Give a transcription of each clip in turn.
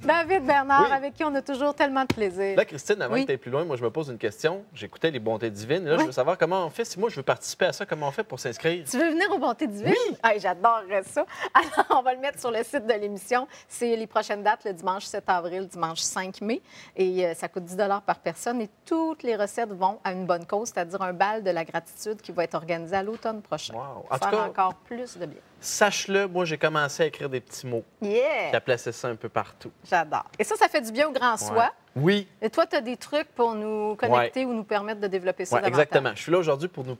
David Bernard, Oui. avec qui on a toujours tellement de plaisir. Là, Christine, avant Oui. que tu ailles plus loin, moi, je me pose une question. J'écoutais les bontés divines. Et là, je veux savoir comment on fait. Si moi, je veux participer à ça, comment on fait pour s'inscrire? Tu veux venir aux Bontés divines? Oui. Hey, j'adorerais ça. Alors, on va le mettre sur le site de l'émission. C'est les prochaines dates, le dimanche 7 avril, dimanche 5 mai. Et ça coûte 10 par personne. Et toutes les recettes vont à une bonne cause, c'est-à-dire un bal de la gratitude qui va être organisé à l'automne prochain. Wow. Pour faire encore plus de bien. Sache-le, moi, j'ai commencé à écrire des petits mots. Yeah! Puis à placer ça un peu partout. J'adore. Et ça fait du bien au grand soi. Oui. Et toi, tu as des trucs pour nous connecter ou nous permettre de développer ça Oui, davantage. exactement. Je suis là aujourd'hui pour vous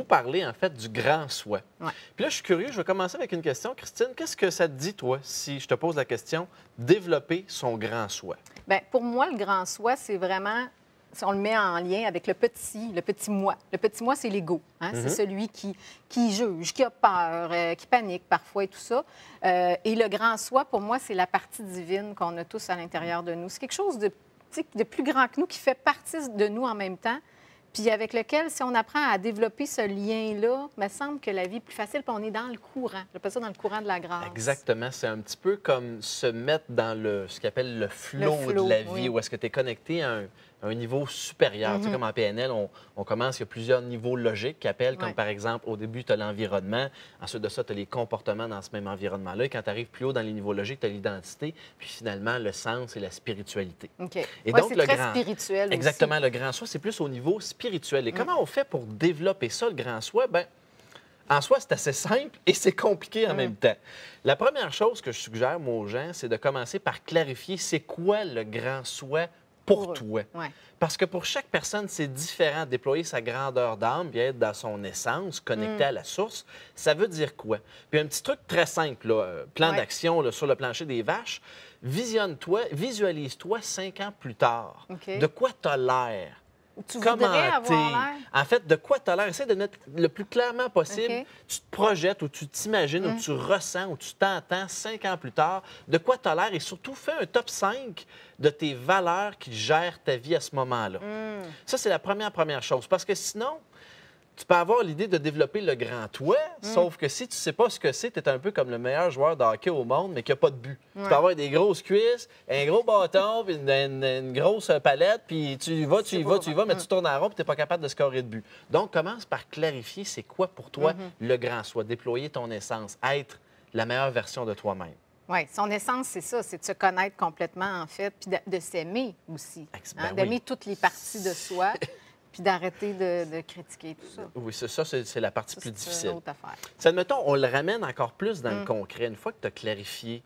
parler, en fait, du grand soi. Ouais. Puis là, je suis curieux, je vais commencer avec une question. Christine, qu'est-ce que ça te dit, toi, si je te pose la question, développer son grand soi? Bien, pour moi, le grand soi, c'est vraiment, si on le met en lien avec le petit moi. Le petit moi, c'est l'ego. Hein? C'est celui qui juge, qui a peur, qui panique parfois et tout ça. Et le grand soi, pour moi, c'est la partie divine qu'on a tous à l'intérieur de nous. C'est quelque chose de plus grand que nous, qui fait partie de nous en même temps, puis avec lequel, si on apprend à développer ce lien-là, il me semble que la vie est plus facile, puis on est dans le courant. J'appelle ça dans le courant de la grâce. Exactement. C'est un petit peu comme se mettre dans ce qu'on appelle le flow de la vie, oui. où est-ce que tu es connecté à un niveau supérieur. Tu sais, comme en PNL, on commence, il y a plusieurs niveaux logiques qui appellent, comme par exemple, au début, tu as l'environnement. Ensuite de ça, tu as les comportements dans ce même environnement-là. Et quand tu arrives plus haut dans les niveaux logiques, tu as l'identité. Puis finalement, le sens et la spiritualité. OK. Et Ouais, donc, c'est le très grand... spirituel Exactement. aussi. Le grand soi, c'est plus au niveau spirituel. Et comment on fait pour développer ça, le grand soi? Bien, en soi, c'est assez simple et c'est compliqué en même temps. La première chose que je suggère, moi, aux gens, c'est de commencer par clarifier c'est quoi le grand soi pour toi. Ouais. Parce que pour chaque personne, c'est différent. Déployer sa grandeur d'âme, bien être dans son essence, connecté à la source, ça veut dire quoi? Puis un petit truc très simple, là, plan d'action là, sur le plancher des vaches, visionne-toi, visualise-toi 5 ans plus tard. OK. De quoi tu as l'air? Tu Comment voudrais avoir t'es? l'air? En fait, de quoi tu as l'air? Essaie de mettre le plus clairement possible. OK. Tu te projettes ou tu t'imagines ou tu ressens ou tu t'entends 5 ans plus tard. De quoi tu as l'air? Et surtout, fais un top 5 de tes valeurs qui gèrent ta vie à ce moment-là. Ça, c'est la première chose. Parce que sinon, tu peux avoir l'idée de développer le grand toi, sauf que si tu ne sais pas ce que c'est, tu es un peu comme le meilleur joueur de hockey au monde, mais qui n'a pas de but. Tu peux avoir des grosses cuisses, un gros bâton, puis une grosse palette, puis tu y vas, mais tu tournes en rond, puis tu n'es pas capable de scorer de but. Donc, commence par clarifier c'est quoi pour toi le grand soi, déployer ton essence, être la meilleure version de toi-même. Oui, son essence, c'est ça, c'est de se connaître complètement, en fait, puis de s'aimer aussi. Ben d'aimer oui. toutes les parties de soi, puis d'arrêter de critiquer tout ça. Oui, ça c'est la partie plus C'est difficile. une autre affaire. Si, admettons, on le ramène encore plus dans le concret. Une fois que tu as clarifié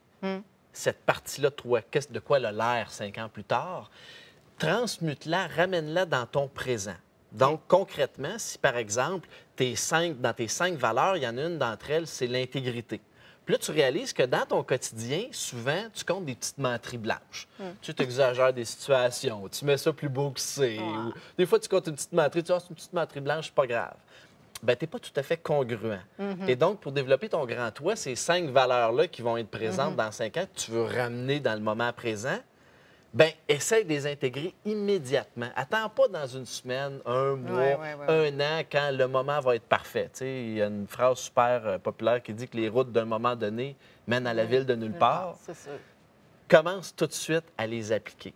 cette partie-là de toi, de quoi elle a l'air 5 ans plus tard, transmute-la, ramène-la dans ton présent. Donc, concrètement, si par exemple, dans tes 5 valeurs, il y en a une d'entre elles, c'est l'intégrité. Puis là, tu réalises que dans ton quotidien, souvent, tu comptes des petites menteries blanches. Tu t'exagères des situations, tu mets ça plus beau que c'est. Ou des fois, tu comptes une petite menterie, tu dis, c'est une petite menterie blanche, c'est pas grave. Bien, tu n'es pas tout à fait congruent. Et donc, pour développer ton grand toi, ces 5 valeurs-là qui vont être présentes dans 5 ans, que tu veux ramener dans le moment présent, bien, essaie de les intégrer immédiatement. Attends pas dans une semaine, un mois, un an, quand le moment va être parfait. Tu sais, il y a une phrase super populaire qui dit que les routes d'un moment donné mènent à la ville de nulle part. C'est ça. Commence tout de suite à les appliquer.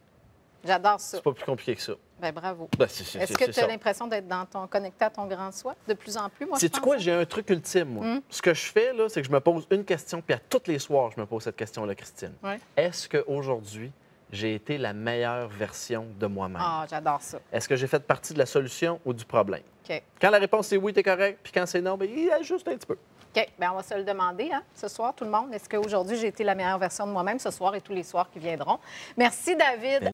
J'adore ça. C'est pas plus compliqué que ça. Bien, bravo. Ben, Est-ce que tu as l'impression d'être connecté à ton grand soi de plus en plus? Moi, je Sais-tu pense, quoi? hein? J'ai un truc ultime, moi. Ce que je fais, là, c'est que je me pose une question, puis à tous les soirs, je me pose cette question-là, Christine. Ouais. Est-ce qu'aujourd'hui, j'ai été la meilleure version de moi-même? Ah, j'adore ça. Est-ce que j'ai fait partie de la solution ou du problème? OK. Quand la réponse c'est oui, t'es correct, puis quand c'est non, bien, il ajuste un petit peu. OK. Bien, on va se le demander, hein, ce soir, tout le monde. Est-ce qu'aujourd'hui, j'ai été la meilleure version de moi-même ce soir et tous les soirs qui viendront? Merci, David.